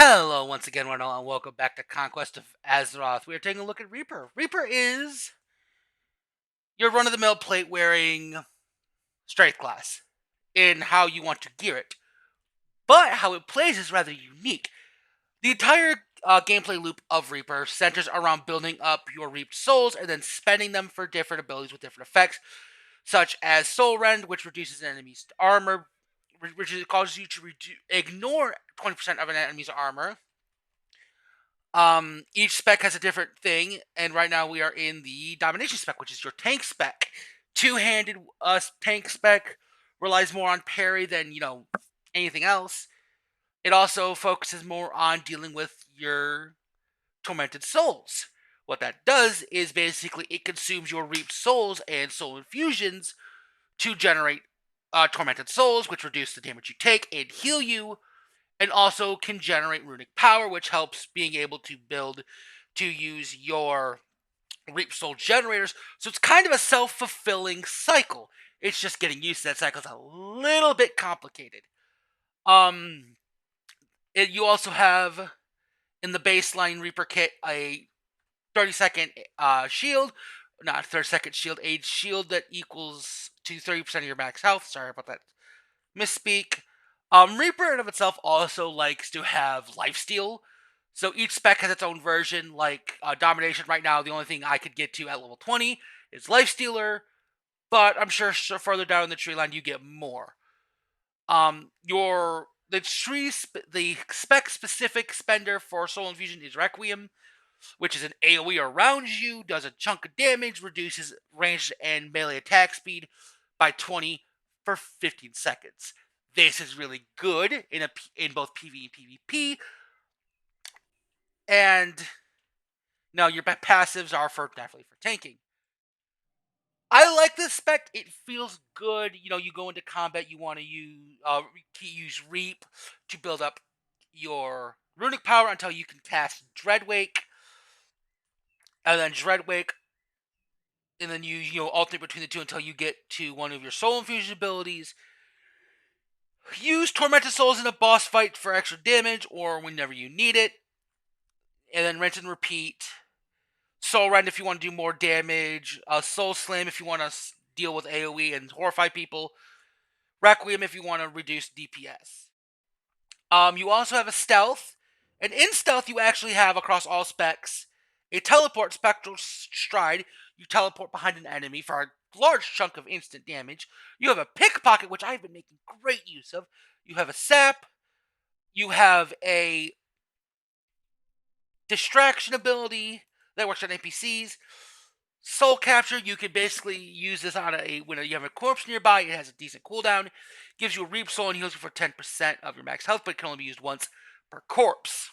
Hello, once again, Ronald, and welcome back to Conquest of Azeroth. We are taking a look at Reaper. Reaper is your run-of-the-mill plate-wearing strength class in how you want to gear it. But how it plays is rather unique. The entire gameplay loop of Reaper centers around building up your reaped souls and then spending them for different abilities with different effects, such as Soul Rend, which reduces an enemy's armor, which causes you to ignore 20% of an enemy's armor. Each spec has a different thing, and right now we are in the Domination spec, which is your tank spec. Two-handed tank spec relies more on parry than, anything else. It also focuses more on dealing with your tormented souls. What that does is basically it consumes your reaped souls and soul infusions to generate tormented souls, which reduce the damage you take and heal you, and also can generate runic power, which helps being able to use your Reap Soul generators. So it's kind of a self-fulfilling cycle. It's just getting used to that cycle. It's a little bit complicated. You also have in the baseline Reaper kit a 30-second shield, not 30-second shield, a shield that equals to 30% of your max health. Sorry about that misspeak. Reaper in of itself also likes to have lifesteal. So each spec has its own version, like Domination right now, the only thing I could get to at level 20 is Lifestealer, but I'm sure further down in the tree line you get more. The spec specific spender for Soul Infusion is Requiem, which is an AoE around you, does a chunk of damage, reduces ranged and melee attack speed by 20 for 15 seconds. This is really good in both PvE and PvP. And now your passives are definitely for tanking. I like this spec. It feels good. You go into combat, you want to use Reap to build up your runic power until you can cast Dreadwake. And then Dreadwake, and then you alternate between the two until you get to one of your Soul Infusion abilities. Use Tormented Souls in a boss fight for extra damage or whenever you need it. And then rinse and repeat. Soul Rend if you want to do more damage. Soul Slam if you want to deal with AoE and horrify people. Requiem if you want to reduce DPS. You also have a Stealth. And in Stealth you actually have, across all specs, a Teleport Spectral Stride. You teleport behind an enemy for a large chunk of instant damage. You have a Pickpocket, which I've been making great use of. You have a Sap. You have a Distraction ability that works on NPCs. Soul Capture, you can basically use this on when you have a corpse nearby. It has a decent cooldown. Gives you a Reap Soul and heals you for 10% of your max health, but it can only be used once per corpse.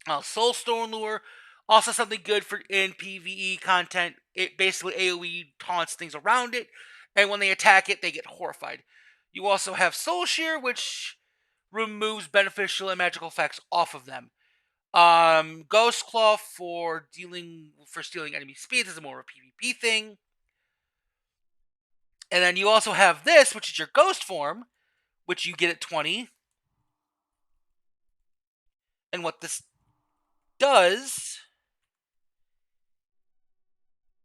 Soulstone Lure, also something good for in PvE content. It basically AoE taunts things around it, and when they attack it, they get horrified. You also have Soul Shear, which removes beneficial and magical effects off of them. Ghost Claw for stealing enemy speeds is more of a PvP thing. And then you also have this, which is your Ghost Form, which you get at 20. And what this does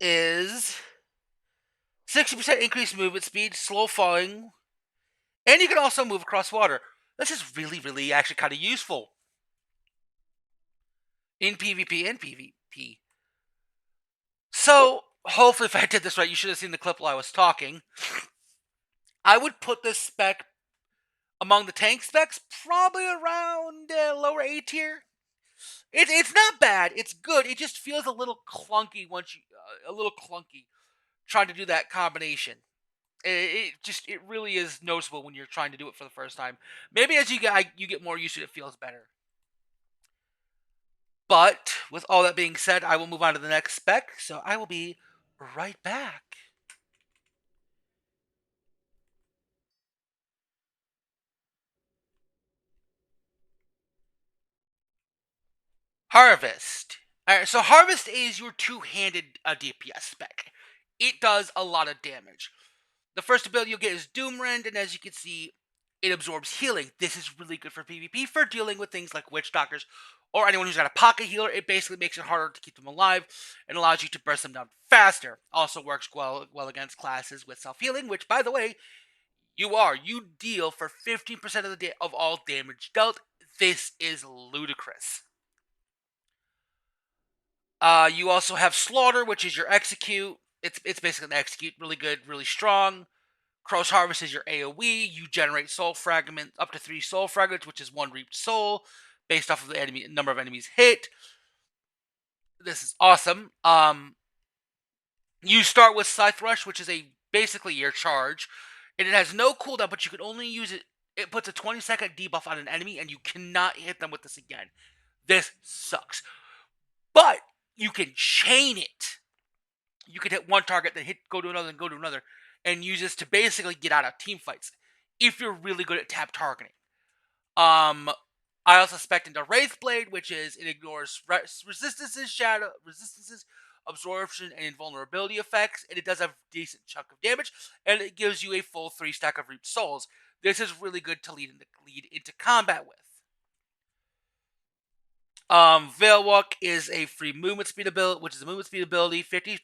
is 60% increased movement speed, slow falling, and you can also move across water. This is really, really actually kind of useful in PvP and PvP. So, hopefully if I did this right, you should have seen the clip while I was talking. I would put this spec among the tank specs, probably around lower A tier. It's not bad. It's good. It just feels a little clunky trying to do that combination. It really is noticeable when you're trying to do it for the first time. Maybe as you get more used to it, it feels better. But with all that being said, I will move on to the next spec. So I will be right back. Harvest. Alright, so Harvest is your two-handed DPS spec. It does a lot of damage. The first ability you'll get is Doom Rend, and as you can see, It absorbs healing. This is really good for PvP for dealing with things like witch doctors or anyone who's got a pocket healer. It basically makes it harder to keep them alive and allows you to burst them down faster. Also works well against classes with self-healing, which, by the way, you deal for 15% of all damage dealt. This is ludicrous. You also have Slaughter, which is your execute. It's basically an execute, really good, really strong. Crow's Harvest is your AoE. You generate soul fragment, up to 3 soul fragments, which is 1 reaped soul, based off of the enemy number of enemies hit. This is awesome. You start with Scythe Rush, which is basically your charge, and it has no cooldown, but you can only use it. It puts a 20-second debuff on an enemy, and you cannot hit them with this again. This sucks. But you can chain it. You can hit one target, then go to another, and go to another, and use this to basically get out of team fights if you're really good at tap targeting. I also spec into Wraithblade, which is it ignores resistances, shadow resistances, absorption, and invulnerability effects, and it does a decent chunk of damage, and it gives you a full 3 stack of reaped souls. This is really good to lead into combat with. Veil Walk is a free movement speed ability, which is a movement speed ability, 50%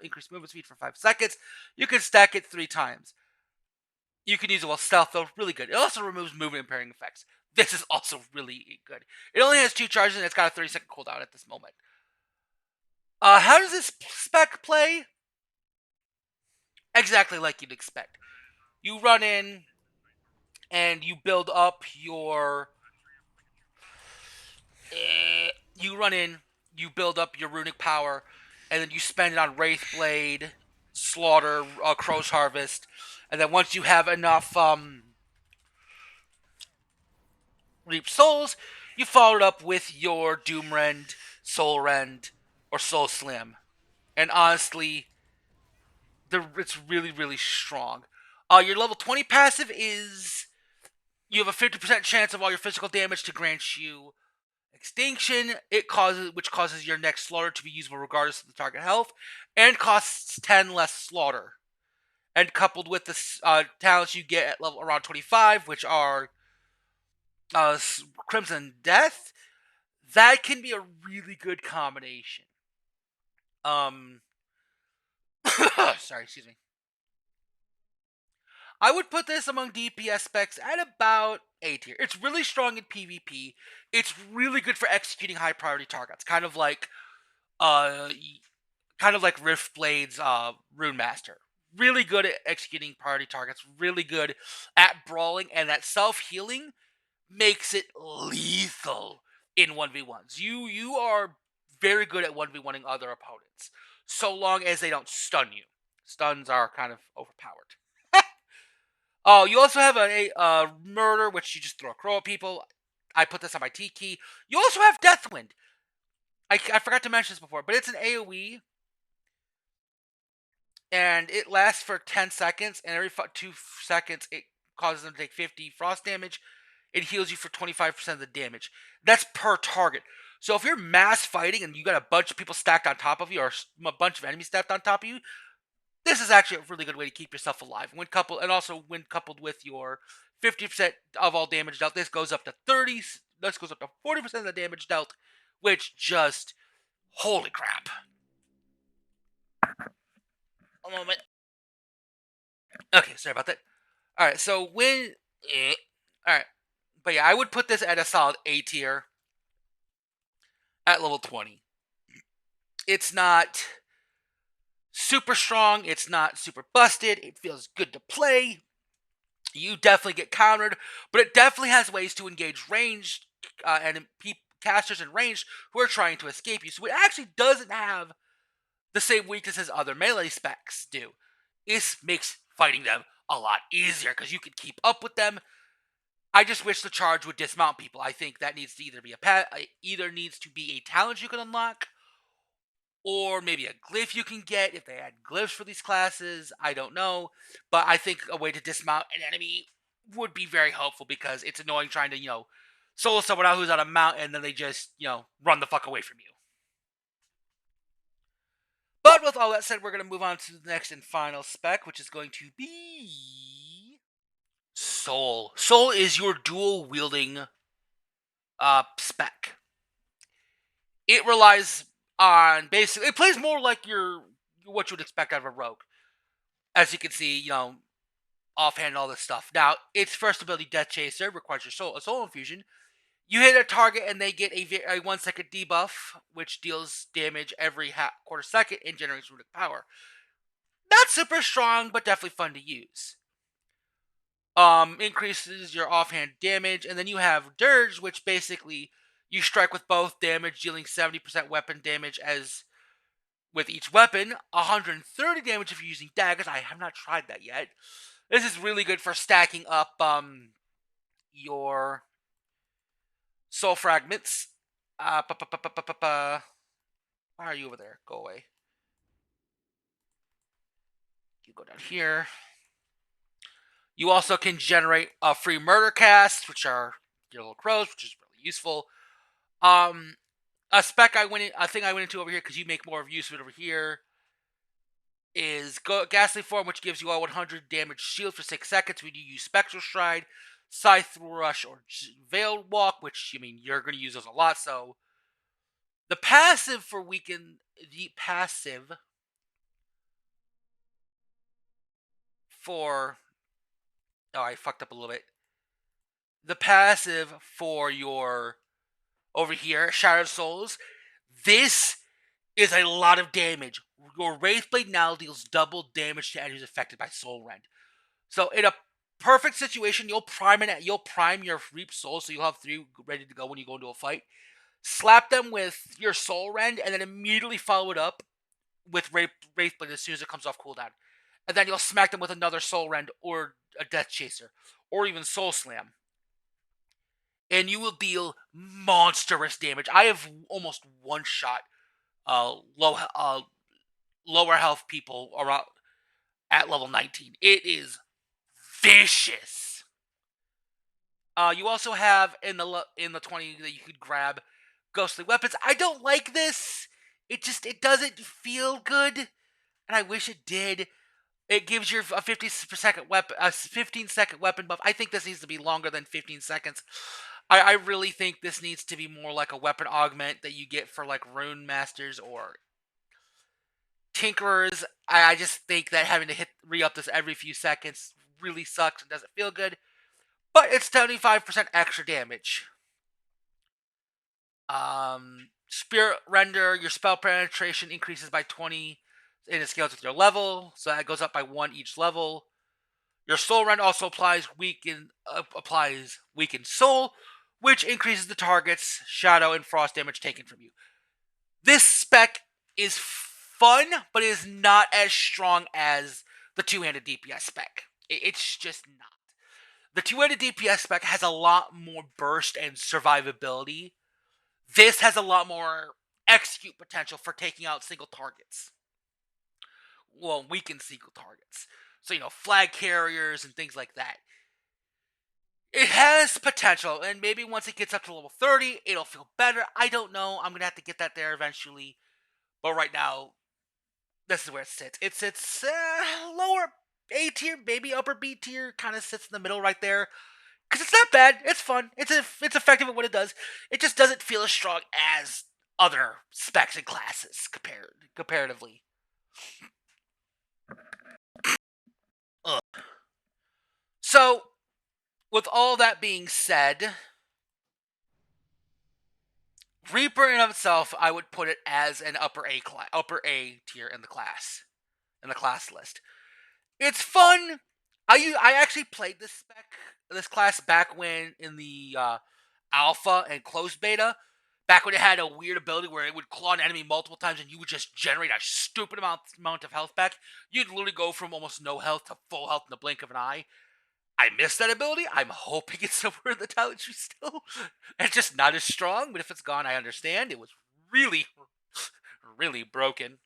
increased movement speed for 5 seconds. You can stack it 3 times. You can use it while stealth, though, really good. It also removes movement impairing effects. This is also really good. It only has 2 charges, and it's got a 30-second cooldown at this moment. How does this spec play? Exactly like you'd expect. You run in, and you build up your... you build up your runic power, and then you spend it on Wraithblade, Slaughter, Crow's Harvest, and then once you have enough Reap Souls, you follow it up with your Doomrend, Soul Rend, or Soul Slim. And honestly, it's really, really strong. Your level 20 passive is... You have a 50% chance of all your physical damage to grant you Extinction, which causes your next slaughter to be usable regardless of the target health, and costs 10 less slaughter. And coupled with the talents you get at level around 25, which are Crimson Death, that can be a really good combination. Sorry, excuse me. I would put this among DPS specs at about A tier. It's really strong in PvP. It's really good for executing high priority targets, kind of like Riftblade's Rune Master. Really good at executing priority targets. Really good at brawling, and that self healing makes it lethal in 1v1s. You are very good at 1v1ing other opponents, so long as they don't stun you. Stuns are kind of overpowered. Oh, you also have a murder, which you just throw a crow at people. I put this on my T key. You also have Deathwind. I forgot to mention this before, but it's an AoE, and it lasts for 10 seconds, and every 2 seconds it causes them to take 50 frost damage. It heals you for 25% of the damage. That's per target. So if you're mass fighting and you got a bunch of people stacked on top of you, or a bunch of enemies stacked on top of you, this is actually a really good way to keep yourself alive. When coupled with your 50% of all damage dealt, this goes up to 30. This goes up to 40% of the damage dealt, which just, holy crap. A moment. Okay, sorry about that. All right, so all right, but yeah, I would put this at a solid A tier at level 20. It's not super strong. It's not super busted. It feels good to play. You definitely get countered, but it definitely has ways to engage ranged casters in range who are trying to escape you. So it actually doesn't have the same weaknesses other melee specs do. This makes fighting them a lot easier because you can keep up with them. I just wish the charge would dismount people. I think that needs to either needs to be a talent you can unlock, or maybe a glyph you can get if they add glyphs for these classes. I don't know. But I think a way to dismount an enemy would be very helpful because it's annoying trying to, solo someone out who's on a mount and then they just, run the fuck away from you. But with all that said, we're going to move on to the next and final spec, which is going to be Soul. Soul is your dual wielding spec. It relies on basically, it plays more like what you would expect out of a rogue. As you can see, offhand all this stuff. Now, its first ability, Death Chaser, requires a soul infusion. You hit a target and they get a 1 second debuff, which deals damage every quarter second and generates runic power. Not super strong, but definitely fun to use. Increases your offhand damage, and then you have Dirge, which basically you strike with both damage, dealing 70% weapon damage as with each weapon, 130 damage if you're using daggers. I have not tried that yet. This is really good for stacking up your soul fragments. Why are you over there? Go away. You go down here. You also can generate free murder casts, which are your little crows, which is really useful. A thing I went into over here because you make more of use of it over here is Ghastly Form, which gives you all 100 damage shield for 6 seconds when you use Spectral Stride, Scythe Rush, or Veiled Walk, which, you're going to use those a lot, so the passive for oh, I fucked up a little bit. The passive for your over here, Shattered Souls, this is a lot of damage. Your Wraithblade now deals double damage to enemies affected by Soul Rend. So in a perfect situation, you'll prime your Reap Soul, so you'll have 3 ready to go when you go into a fight. Slap them with your Soul Rend, and then immediately follow it up with Wraithblade as soon as it comes off cooldown. And then you'll smack them with another Soul Rend or a Death Chaser, or even Soul Slam. And you will deal monstrous damage. I have almost one-shot lower health people around at level 19. It is vicious. You also have in the 20 that you could grab ghostly weapons. I don't like this. It doesn't feel good, and I wish it did. It gives you a 15-second weapon buff. I think this needs to be longer than 15 seconds. I really think this needs to be more like a weapon augment that you get for like Rune Masters or Tinkerers. I just think that having to re-up this every few seconds really sucks and doesn't feel good. But it's 75% extra damage. Spirit Render, your spell penetration increases by 20 and it scales with your level, so that goes up by 1 each level. Your Soul Rend also applies Weakened Soul, which increases the target's shadow and frost damage taken from you. This spec is fun, but it is not as strong as the two-handed DPS spec. It's just not. The two-handed DPS spec has a lot more burst and survivability. This has a lot more execute potential for taking out single targets. Well, weakened single targets. So, flag carriers and things like that. It has potential, and maybe once it gets up to level 30, it'll feel better. I don't know. I'm going to have to get that there eventually. But right now, this is where it sits. It sits lower A tier, maybe upper B tier. Kind of sits in the middle right there. Because it's not bad. It's fun. It's effective at what it does. It just doesn't feel as strong as other specs and classes comparatively. Ugh. So, with all that being said, Reaper in of itself, I would put it as an upper A tier in the class list. It's fun. I actually played this class back when in the alpha and closed beta, back when it had a weird ability where it would claw an enemy multiple times and you would just generate a stupid amount of health back. You'd literally go from almost no health to full health in the blink of an eye. I missed that ability. I'm hoping it's somewhere in the talent tree still. It's just not as strong, but if it's gone, I understand. It was really, really broken.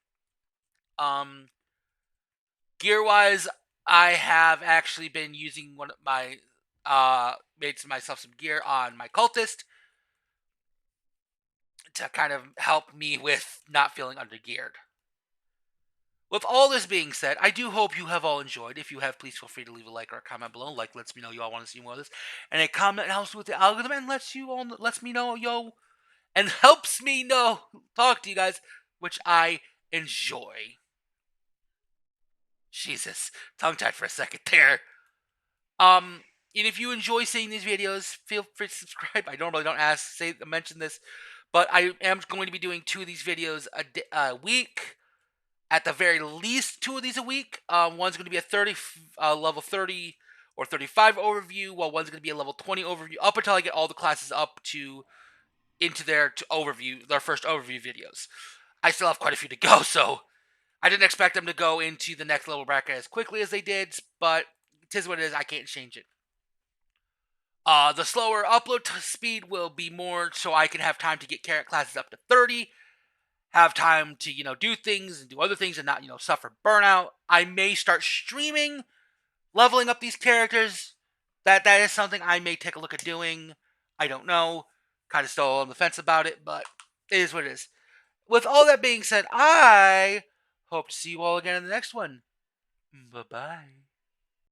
Gear-wise, I have actually been using one of my made myself some gear on my cultist to kind of help me with not feeling undergeared. With all this being said, I do hope you have all enjoyed. If you have, please feel free to leave a like or a comment below. Like lets me know you all want to see more of this, and a comment helps with the algorithm and lets me know and helps me know talk to you guys, which I enjoy. Jesus, tongue tied for a second there. And if you enjoy seeing these videos, feel free to subscribe. I normally don't mention this, but I am going to be doing 2 of these videos a week. At the very least, 2 of these a week. One's going to be a level 30 or 35 overview, while one's going to be a level 20 overview. Up until I get all the classes up into their first overview videos. I still have quite a few to go, so I didn't expect them to go into the next level bracket as quickly as they did, but it is what it is. I can't change it. The slower upload speed will be more so I can have time to get carrot classes up to 30, have time to, do things and do other things and not, suffer burnout. I may start streaming, leveling up these characters. That is something I may take a look at doing. I don't know. Kind of still on the fence about it, but it is what it is. With all that being said, I hope to see you all again in the next one. Bye-bye.